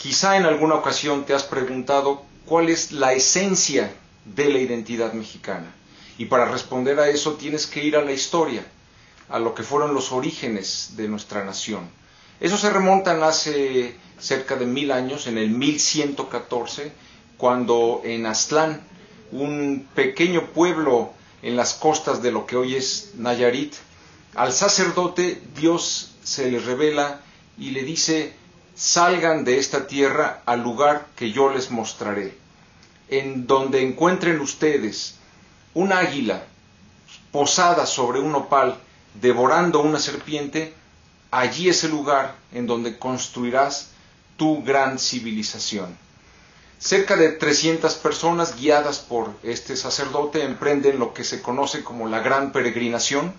Quizá en alguna ocasión te has preguntado cuál es la esencia de la identidad mexicana. Y para responder a eso tienes que ir a la historia, a lo que fueron los orígenes de nuestra nación. Eso se remontan hace cerca de 1000 años, en el 1114, cuando en Aztlán, un pequeño pueblo en las costas de lo que hoy es Nayarit, al sacerdote Dios se le revela y le dice: salgan de esta tierra al lugar que yo les mostraré. En donde encuentren ustedes un águila posada sobre un nopal devorando una serpiente, allí es el lugar en donde construirás tu gran civilización. Cerca de 300 personas, guiadas por este sacerdote, emprenden lo que se conoce como la Gran Peregrinación,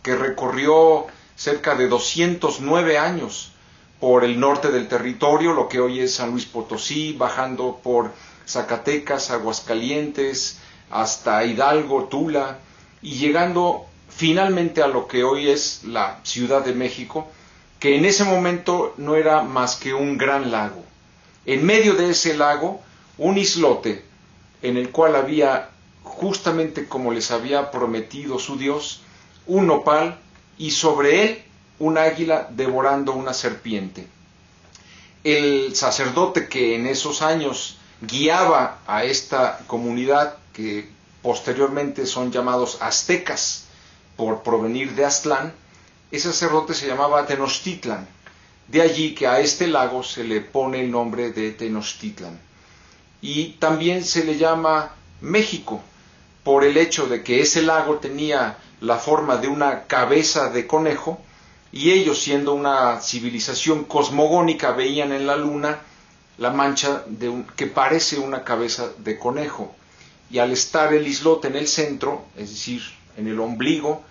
que recorrió cerca de 209 años por el norte del territorio, lo que hoy es San Luis Potosí, bajando por Zacatecas, Aguascalientes, hasta Hidalgo, Tula, y llegando finalmente a lo que hoy es la Ciudad de México, que en ese momento no era más que un gran lago. En medio de ese lago, un islote en el cual había, justamente como les había prometido su Dios, un nopal y sobre él un águila devorando una serpiente. El sacerdote que en esos años guiaba a esta comunidad, que posteriormente son llamados aztecas por provenir de Aztlán, ese sacerdote se llamaba Tenochtitlan. De allí que a este lago se le pone el nombre de Tenochtitlan. Y también se le llama México, por el hecho de que ese lago tenía la forma de una cabeza de conejo, y ellos, siendo una civilización cosmogónica, veían en la luna la mancha que parece una cabeza de conejo. Y al estar el islote en el centro, es decir, en el ombligo,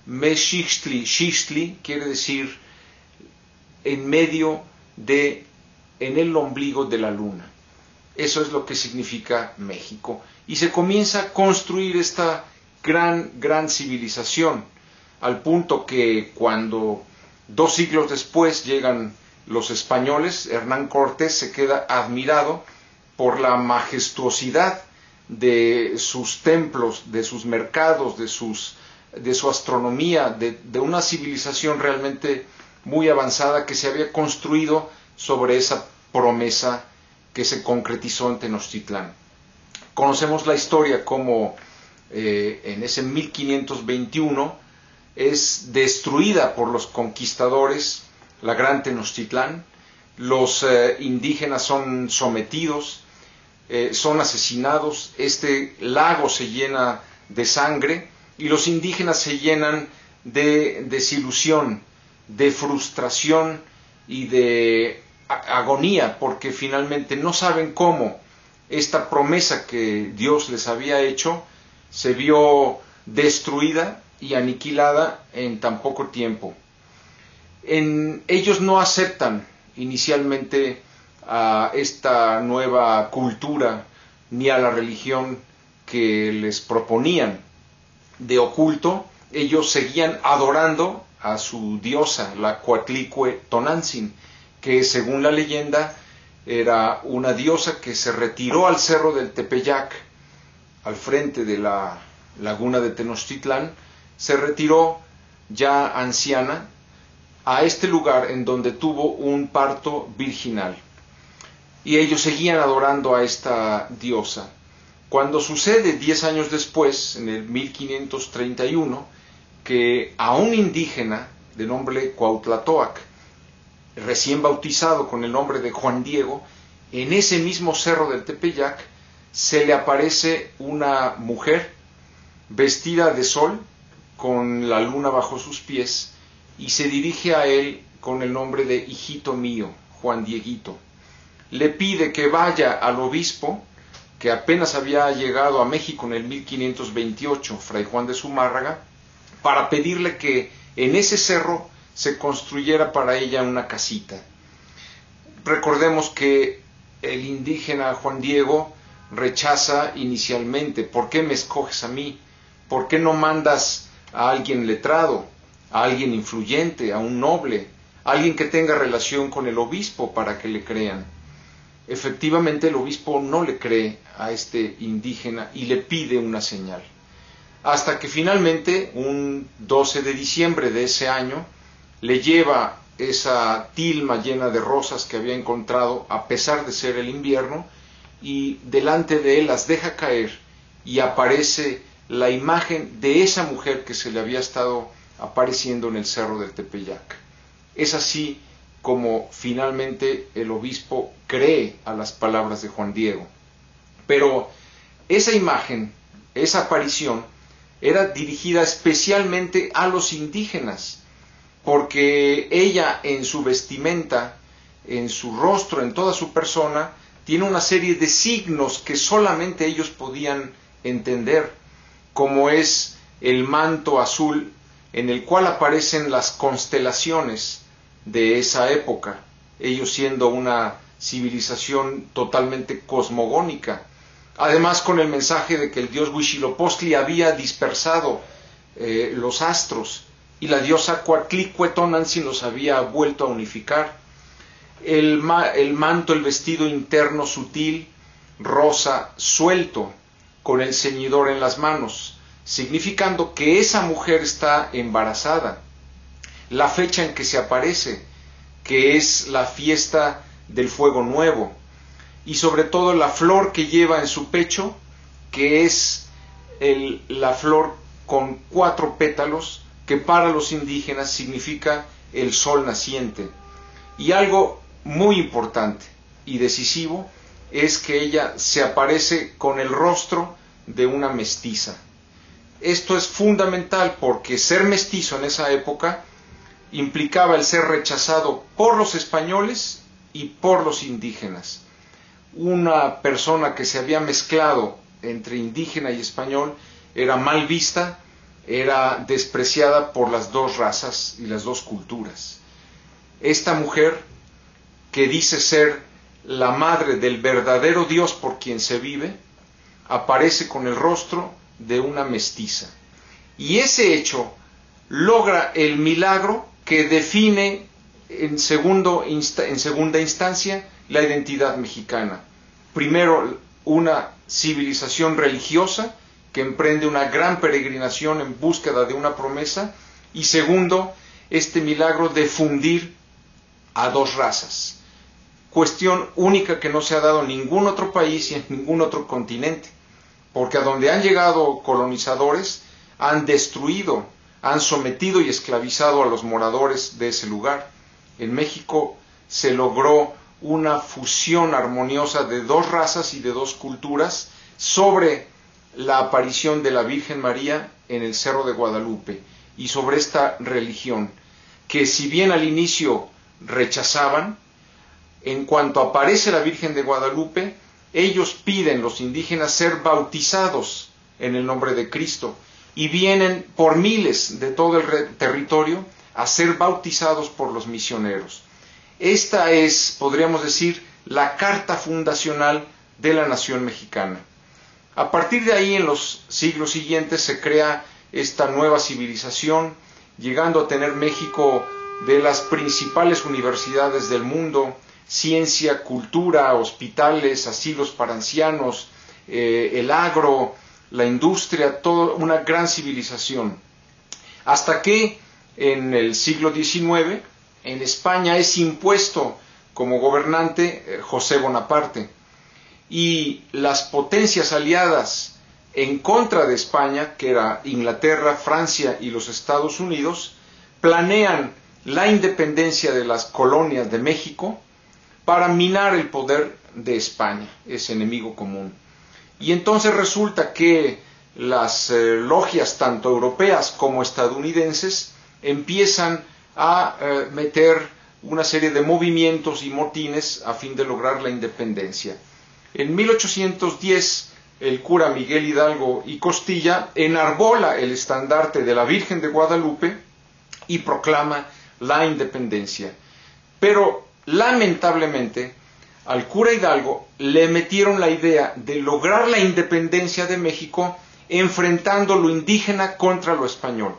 Mexixtli, Xixtli quiere decir en medio de, en el ombligo de la luna. Eso es lo que significa México. Y se comienza a construir esta gran civilización, al punto que cuando 2 siglos después llegan los españoles, Hernán Cortés se queda admirado por la majestuosidad de sus templos, de sus mercados, de su astronomía, de una civilización realmente muy avanzada que se había construido sobre esa promesa que se concretizó en Tenochtitlán. Conocemos la historia como en ese 1521 es destruida por los conquistadores la gran Tenochtitlán, los indígenas son sometidos, son asesinados, este lago se llena de sangre y los indígenas se llenan de desilusión, de frustración y de agonía, porque finalmente no saben cómo esta promesa que Dios les había hecho se vio destruida y aniquilada en tan poco tiempo. Ellos no aceptan inicialmente a esta nueva cultura ni a la religión que les proponían. De oculto, ellos seguían adorando a su diosa, la Coatlicue Tonantzin, que según la leyenda era una diosa que se retiró al cerro del Tepeyac, al frente de la laguna de Tenochtitlán, se retiró ya anciana a este lugar en donde tuvo un parto virginal. Y ellos seguían adorando a esta diosa. Cuando sucede 10 años después, en el 1531, que a un indígena de nombre Cuauhtlatoac, recién bautizado con el nombre de Juan Diego, en ese mismo cerro del Tepeyac, se le aparece una mujer vestida de sol, con la luna bajo sus pies, y se dirige a él con el nombre de hijito mío, Juan Dieguito. Le pide que vaya al obispo, que apenas había llegado a México en el 1528, Fray Juan de Zumárraga, para pedirle que en ese cerro se construyera para ella una casita. Recordemos que el indígena Juan Diego rechaza inicialmente: ¿por qué me escoges a mí? ¿Por qué no mandas a alguien letrado, a alguien influyente, a un noble, a alguien que tenga relación con el obispo para que le crean? efectivamente el obispo no le cree a este indígena y le pide una señal. Hasta que finalmente, un 12 de diciembre de ese año, le lleva esa tilma llena de rosas que había encontrado, a pesar de ser el invierno, y delante de él las deja caer y aparece la imagen de esa mujer que se le había estado apareciendo en el cerro del Tepeyac. Es así como finalmente el obispo cree a las palabras de Juan Diego. Pero esa imagen, esa aparición, era dirigida especialmente a los indígenas, porque ella en su vestimenta, en su rostro, en toda su persona, tiene una serie de signos que solamente ellos podían entender, como es el manto azul en el cual aparecen las constelaciones de esa época, ellos siendo una civilización totalmente cosmogónica, además con el mensaje de que el dios Huitzilopochtli había dispersado los astros y la diosa Coatlicue-Tonantzin los había vuelto a unificar. El manto, el vestido interno sutil, rosa, suelto, con el ceñidor en las manos, significando que esa mujer está embarazada. La fecha en que se aparece, que es la fiesta del fuego nuevo, y sobre todo la flor que lleva en su pecho, que es la flor con 4 pétalos, que para los indígenas significa el sol naciente. Y algo muy importante y decisivo es que ella se aparece con el rostro de una mestiza. Esto es fundamental porque ser mestizo en esa época implicaba el ser rechazado por los españoles y por los indígenas. Una persona que se había mezclado entre indígena y español era mal vista, era despreciada por las dos razas y las dos culturas. Esta mujer, que dice ser la madre del verdadero Dios por quien se vive, aparece con el rostro de una mestiza. Y ese hecho logra el milagro que define en segunda instancia la identidad mexicana. Primero, una civilización religiosa que emprende una gran peregrinación en búsqueda de una promesa, y segundo, este milagro de fundir a dos razas. Cuestión única que no se ha dado en ningún otro país y en ningún otro continente, porque a donde han llegado colonizadores han destruido, han sometido y esclavizado a los moradores de ese lugar. En México se logró una fusión armoniosa de dos razas y de dos culturas sobre la aparición de la Virgen María en el Cerro de Guadalupe y sobre esta religión que, si bien al inicio rechazaban, en cuanto aparece la Virgen de Guadalupe, ellos piden, los indígenas, ser bautizados en el nombre de Cristo, y vienen por miles de todo el territorio a ser bautizados por los misioneros. Esta es, podríamos decir, la carta fundacional de la nación mexicana. A partir de ahí, en los siglos siguientes, se crea esta nueva civilización, llegando a tener México de las principales universidades del mundo, ciencia, cultura, hospitales, asilos para ancianos, el agro, la industria, toda una gran civilización. Hasta que en el siglo XIX, en España es impuesto como gobernante José Bonaparte, y las potencias aliadas en contra de España, que era Inglaterra, Francia y los Estados Unidos, planean la independencia de las colonias de México para minar el poder de España, ese enemigo común. Y entonces resulta que las logias, tanto europeas como estadounidenses, empiezan a meter una serie de movimientos y motines a fin de lograr la independencia. En 1810, el cura Miguel Hidalgo y Costilla enarbola el estandarte de la Virgen de Guadalupe y proclama la independencia. Pero lamentablemente al cura Hidalgo le metieron la idea de lograr la independencia de México enfrentando lo indígena contra lo español.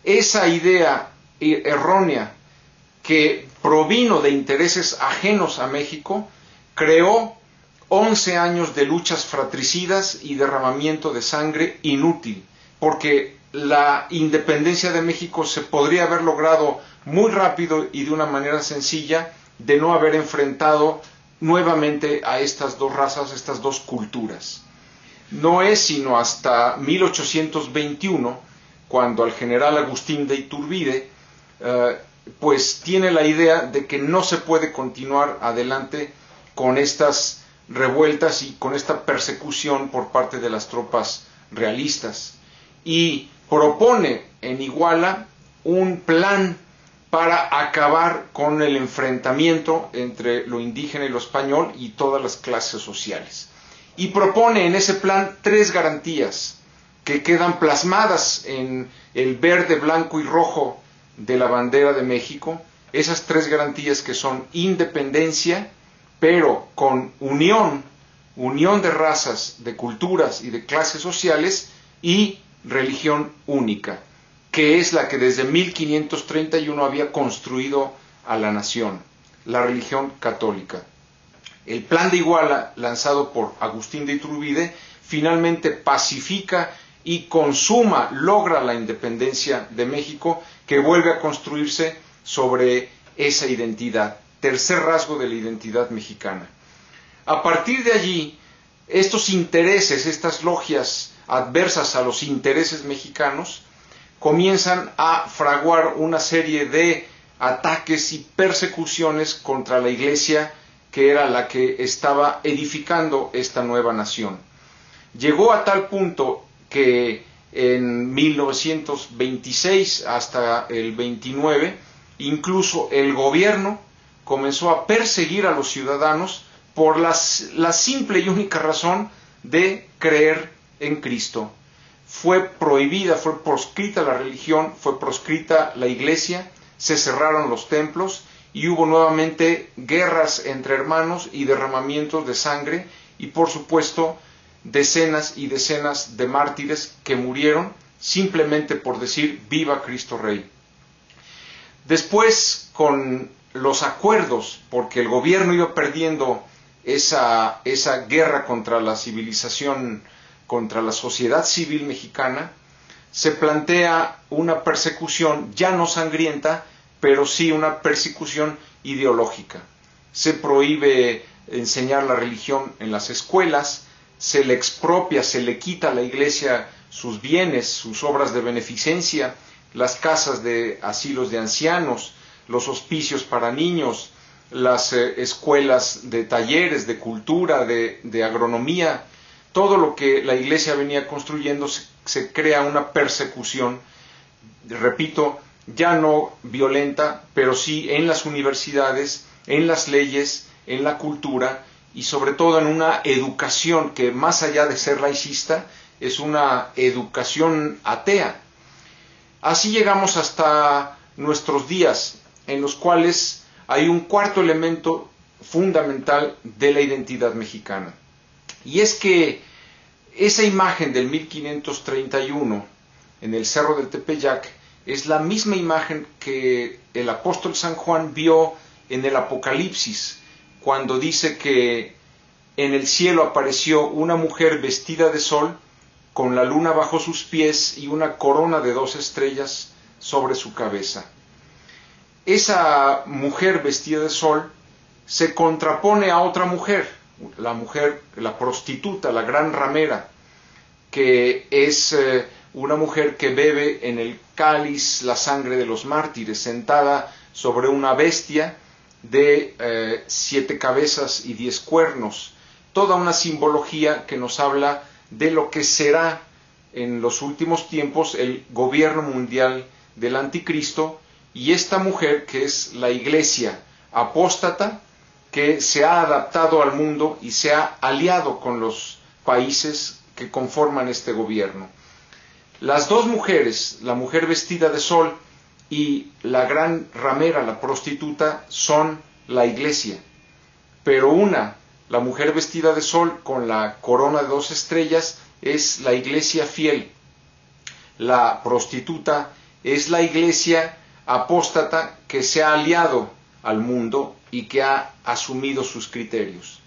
Esa idea errónea, que provino de intereses ajenos a México, creó 11 años de luchas fratricidas y derramamiento de sangre inútil, porque la independencia de México se podría haber logrado muy rápido y de una manera sencilla de no haber enfrentado nuevamente a estas dos razas, estas dos culturas. No es sino hasta 1821 cuando el general Agustín de Iturbide pues tiene la idea de que no se puede continuar adelante con estas revueltas y con esta persecución por parte de las tropas realistas, y propone en Iguala un plan para acabar con el enfrentamiento entre lo indígena y lo español y todas las clases sociales. Y propone en ese plan 3 garantías que quedan plasmadas en el verde, blanco y rojo de la bandera de México. Esas 3 garantías que son independencia, pero con unión de razas, de culturas y de clases sociales, y religión única, que es la que desde 1531 había construido a la nación, la religión católica. El plan de Iguala, lanzado por Agustín de Iturbide, finalmente pacifica y consuma, logra la independencia de México, que vuelve a construirse sobre esa identidad, tercer rasgo de la identidad mexicana. A partir de allí, estos intereses, estas logias adversas a los intereses mexicanos, comienzan a fraguar una serie de ataques y persecuciones contra la Iglesia, que era la que estaba edificando esta nueva nación. Llegó a tal punto que en 1926 hasta el 29, incluso el gobierno comenzó a perseguir a los ciudadanos por la simple y única razón de creer en Cristo. Fue prohibida, fue proscrita la religión, fue proscrita la iglesia, se cerraron los templos y hubo nuevamente guerras entre hermanos y derramamientos de sangre, y por supuesto decenas y decenas de mártires que murieron simplemente por decir viva Cristo Rey. Después, con los acuerdos, porque el gobierno iba perdiendo esa guerra contra la civilización, contra la sociedad civil mexicana, se plantea una persecución ya no sangrienta, pero sí una persecución ideológica. Se prohíbe enseñar la religión en las escuelas, se le expropia, se le quita a la iglesia sus bienes, sus obras de beneficencia, las casas de asilos de ancianos, los hospicios para niños, las escuelas de talleres, de cultura, de agronomía. Todo lo que la iglesia venía construyendo, se crea una persecución, repito, ya no violenta, pero sí en las universidades, en las leyes, en la cultura y sobre todo en una educación que, más allá de ser laicista, es una educación atea. Así llegamos hasta nuestros días, en los cuales hay un cuarto elemento fundamental de la identidad mexicana. Y es que esa imagen del 1531 en el Cerro del Tepeyac es la misma imagen que el apóstol San Juan vio en el Apocalipsis, cuando dice que en el cielo apareció una mujer vestida de sol, con la luna bajo sus pies y una corona de 2 estrellas sobre su cabeza. Esa mujer vestida de sol se contrapone a otra mujer, la prostituta, la gran ramera, que es una mujer que bebe en el cáliz la sangre de los mártires, sentada sobre una bestia de 7 cabezas y 10 cuernos. Toda una simbología que nos habla de lo que será en los últimos tiempos el gobierno mundial del anticristo, y esta mujer que es la iglesia apóstata, que se ha adaptado al mundo y se ha aliado con los países que conforman este gobierno. Las dos mujeres, la mujer vestida de sol y la gran ramera, la prostituta, son la iglesia, pero la mujer vestida de sol con la corona de 2 estrellas, es la iglesia fiel. La prostituta es la iglesia apóstata que se ha aliado al mundo y que ha asumido sus criterios.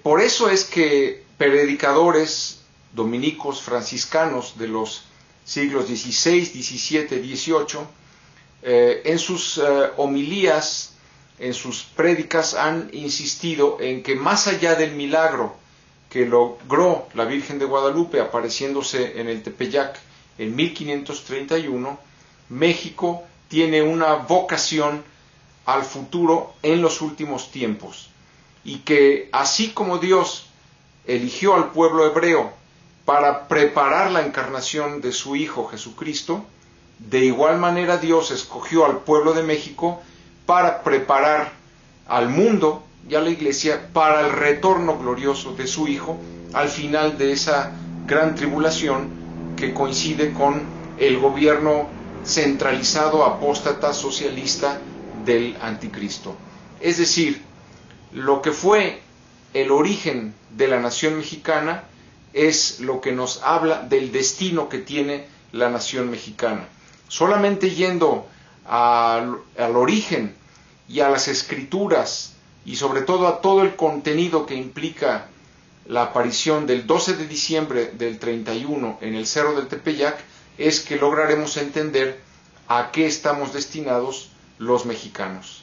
Por eso es que predicadores dominicos franciscanos de los siglos XVI, XVII, XVIII, en sus homilías, en sus prédicas han insistido en que más allá del milagro que logró la Virgen de Guadalupe apareciéndose en el Tepeyac en 1531, México tiene una vocación al futuro en los últimos tiempos, y que así como Dios eligió al pueblo hebreo para preparar la encarnación de su Hijo Jesucristo, de igual manera Dios escogió al pueblo de México para preparar al mundo y a la Iglesia para el retorno glorioso de su Hijo al final de esa gran tribulación que coincide con el gobierno centralizado, apóstata, socialista del anticristo. Es decir, lo que fue el origen de la nación mexicana es lo que nos habla del destino que tiene la nación mexicana. Solamente yendo al origen y a las escrituras y sobre todo a todo el contenido que implica la aparición del 12 de diciembre del 31 en el Cerro del Tepeyac, es que lograremos entender a qué estamos destinados los mexicanos.